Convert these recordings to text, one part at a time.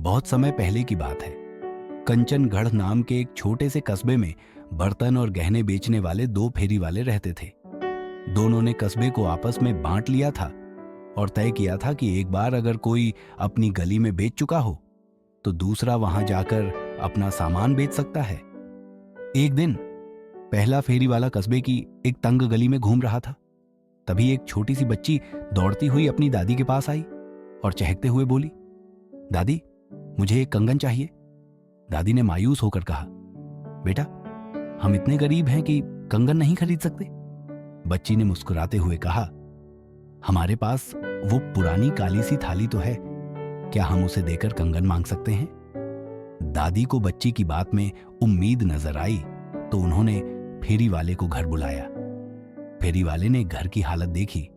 बहुत समय पहले की बात है। कंचनगढ़ नाम के एक छोटे से कस्बे में बर्तन और गहने बेचने वाले दो फेरी वाले रहते थे। दोनों ने कस्बे को आपस में बांट लिया था और तय किया था कि एक बार अगर कोई अपनी गली में बेच चुका हो तो दूसरा वहां जाकर अपना सामान बेच सकता है। एक दिन पहला फेरी वाला कस्बे की एक तंग गली में घूम रहा था। तभी एक छोटी सी बच्ची दौड़ती हुई अपनी दादी के पास आई और चहकते हुए बोली, दादी, मुझे एक कंगन चाहिए। दादी ने मायूस होकर कहा, बेटा, हम इतने गरीब हैं कि कंगन नहीं खरीद सकते। बच्ची ने मुस्कुराते हुए कहा, हमारे पास वो पुरानी काली सी थाली तो है, क्या हम उसे देकर कंगन मांग सकते हैं? दादी को बच्ची की बात में उम्मीद नजर आई तो उन्होंने फेरी वाले को घर बुलाया। फेरी वाले ने घर की हालत देखी।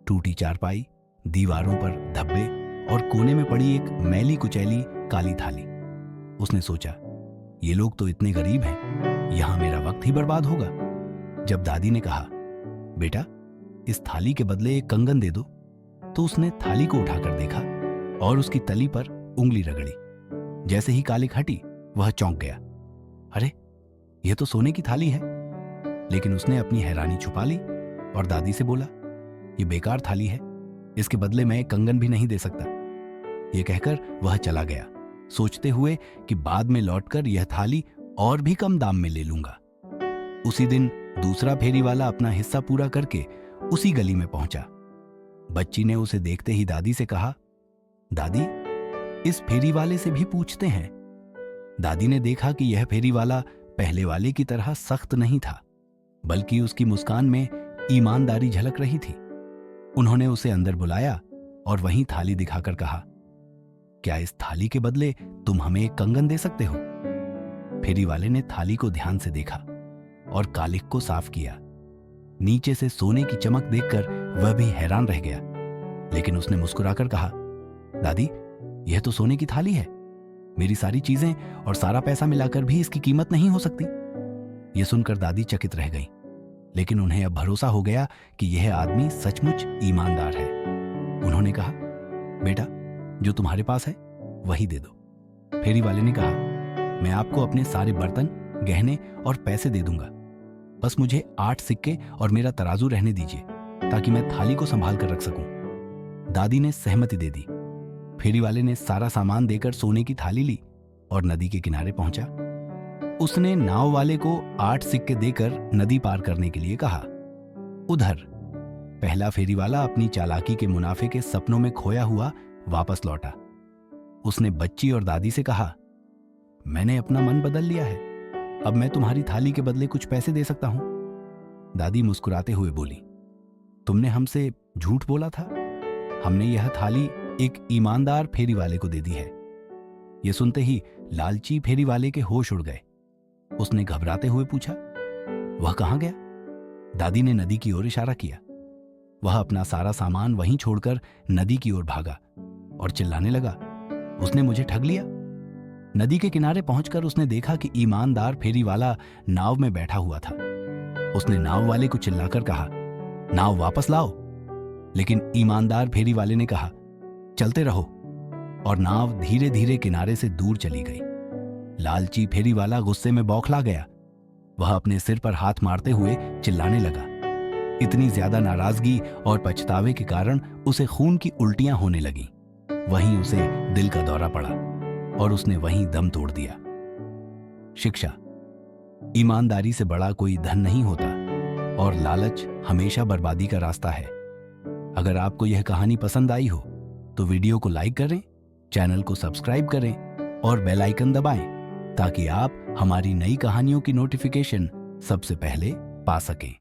टूटी चारपाई, दीवारों पर धब्बे और कोने में पड़ी एक मैली कुचैली काली थाली। उसने सोचा, ये लोग तो इतने गरीब हैं, यहां मेरा वक्त ही बर्बाद होगा। जब दादी ने कहा, बेटा, इस थाली के बदले एक कंगन दे दो, तो उसने थाली को उठाकर देखा और उसकी तली पर उंगली रगड़ी। जैसे ही कालिक हटी, वह चौंक गया। अरे, यह तो सोने की थाली है। लेकिन उसने अपनी हैरानी छुपा ली और दादी से बोला, यह बेकार थाली है, इसके बदले मैं एक कंगन भी नहीं दे सकता। यह कहकर वह चला गया, सोचते हुए कि बाद में लौटकर यह थाली और भी कम दाम में ले लूंगा। उसी दिन दूसरा फेरी वाला अपना हिस्सा पूरा करके उसी गली में पहुंचा। बच्ची ने उसे देखते ही दादी से कहा, दादी, इस फेरी वाले से भी पूछते हैं। दादी ने देखा कि यह फेरी वाला पहले वाले की तरह सख्त नहीं था, बल्कि उसकी मुस्कान में ईमानदारी झलक रही थी। उन्होंने उसे अंदर बुलाया और वहीं थाली दिखाकर कहा, क्या इस थाली के बदले तुम हमें एक कंगन दे सकते हो? फेरी वाले ने थाली को ध्यान से देखा और कालिक को साफ किया। नीचे से सोने की चमक देखकर वह भी हैरान रह गया, लेकिन उसने मुस्कुराकर कहा, दादी, यह तो सोने की थाली है। मेरी सारी चीजें और सारा पैसा मिलाकर भी इसकी कीमत नहीं हो सकती। यह सुनकर दादी चकित रह गई, लेकिन उन्हें अब भरोसा हो गया कि यह आदमी सचमुच ईमानदार है। उन्होंने कहा, बेटा, जो तुम्हारे पास है वही दे दो। फेरी वाले ने कहा, मैं आपको अपने सारे बर्तन, गहने और पैसे दे दूंगा, बस मुझे 8 सिक्के और मेरा तराजू रहने दीजिए ताकि मैं थाली को संभाल कर रख सकूं। दादी ने सहमति दे दी। फेरी वाले ने सारा सामान देकर सोने की थाली ली और नदी के किनारे पहुंचा। उसने नाव वाले को 8 सिक्के देकर नदी पार करने के लिए कहा। उधर पहला फेरी वाला अपनी चालाकी के मुनाफे के सपनों में खोया हुआ वापस लौटा। उसने बच्ची और दादी से कहा, मैंने अपना मन बदल लिया है, अब मैं तुम्हारी थाली के बदले कुछ पैसे दे सकता हूं। दादी मुस्कुराते हुए बोली, तुमने हमसे झूठ बोला था, हमने यह थाली एक ईमानदार फेरी वाले को दे दी है। यह सुनते ही लालची फेरी वाले के होश उड़ गए। उसने घबराते हुए पूछा, वह कहां गया? दादी ने नदी की ओर इशारा किया। वह अपना सारा सामान वहीं छोड़कर नदी की ओर भागा और चिल्लाने लगा, उसने मुझे ठग लिया। नदी के किनारे पहुंचकर उसने देखा कि ईमानदार फेरी वाला नाव में बैठा हुआ था। उसने नाव वाले को चिल्लाकर कहा, नाव वापस लाओ। लेकिन ईमानदार फेरी वाले ने कहा, चलते रहो, और नाव धीरे धीरे किनारे से दूर चली गई। लालची फेरी वाला गुस्से में बौखला गया। वह अपने सिर पर हाथ मारते हुए चिल्लाने लगा। इतनी ज्यादा नाराजगी और पछतावे के कारण उसे खून की उल्टियां होने लगीं। वहीं उसे दिल का दौरा पड़ा और उसने वहीं दम तोड़ दिया। शिक्षा, ईमानदारी से बड़ा कोई धन नहीं होता और लालच हमेशा बर्बादी का रास्ता है। अगर आपको यह कहानी पसंद आई हो तो वीडियो को लाइक करें, चैनल को सब्सक्राइब करें और बेल आइकन दबाएं ताकि आप हमारी नई कहानियों की नोटिफिकेशन सबसे पहले पा सकें।